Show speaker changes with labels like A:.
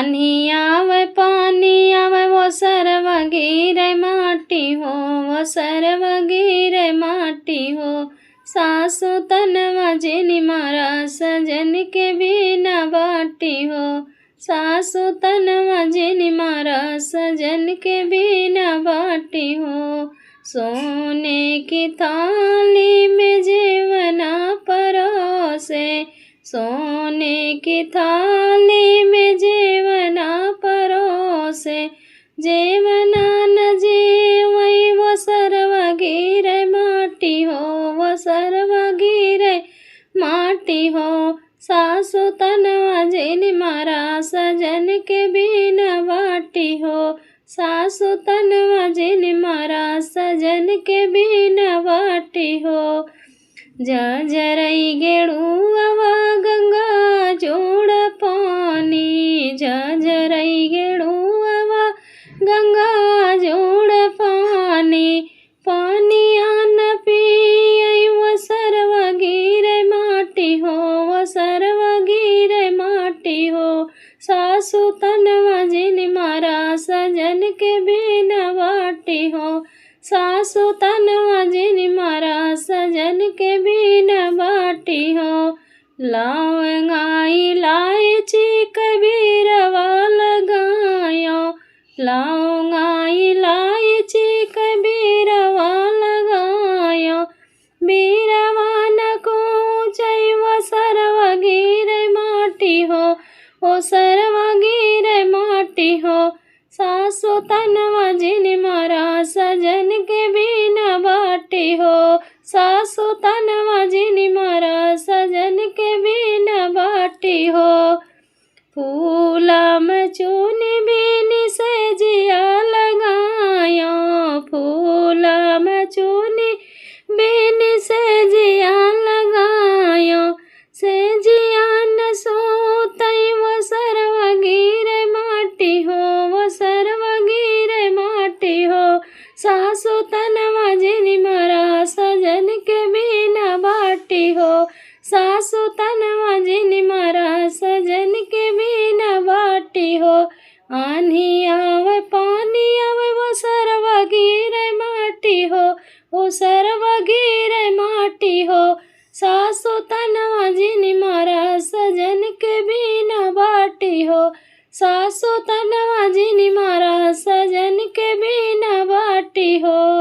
A: आनी आवे पानी आवे वो सरवा गिरे माटी हो, वो सरवा गिरे माटी हो। सासु तनवा जिनी मारा सजन के बिना बाटी हो, सासु तनवा जिनी मारा सजन के बिना बाटी हो। सोने की थाली में जीवना परोसे, सोने की थाली में जीवना परोसे। जीवना न जीवई वो सरवा गिरे माटी हो, वो सरवा गिरे माटी हो। सासु तनवा जिनी मारा सजन के बिना बाटी हो, सासु तनवा जिनी मारा सजन के बिना बाटी हो। जजरई गेड़ुआ गंगा जोड़ पानी, जजरई गेड़ुआ गंगा जोड़ पानी। पानी आन पियई वो सरवा गिरे माटी हो, वो सरवा गिरे माटी हो। सासु तनवा जिनी मारा सजन के बिना बाटी हो, सासु तनवा जिनी मारा सजन के बिना बाटी हो। लौंगा इलायची कबीरवा लगायो, लौंगा इलायची कबीरवा लगायो। बीरवा न कूचई वो सरवा गिरे माटी हो, वो सरवा गिरे माटी हो। सासु तनवा जिनी मारा सजन के बिना बाटी हो, सासु तनवा जिनी मारा सजन के बिना बाटी हो। फूला में चूनी बीनी से जिया लगायो, फूला में चूनी बीनी से जिया लगायो। से जिया न सोतई वो सरवा गिरे माटी हो, वो सरवा गिरे माटी हो। सासु तनवा जिनी मारा सजन के बिना बाटी हो, सासु तनवा जिनी मारा सजन के बिना बाटी हो। आनी आवे पानी आवे वो सरवा गिरे माटी हो, वो सरवा गिरे माटी हो। सासु तनवा जिनी मारा सजन के बिना बाटी हो, सासु तनवा जिनी मारा सजन के बिना बाटी हो।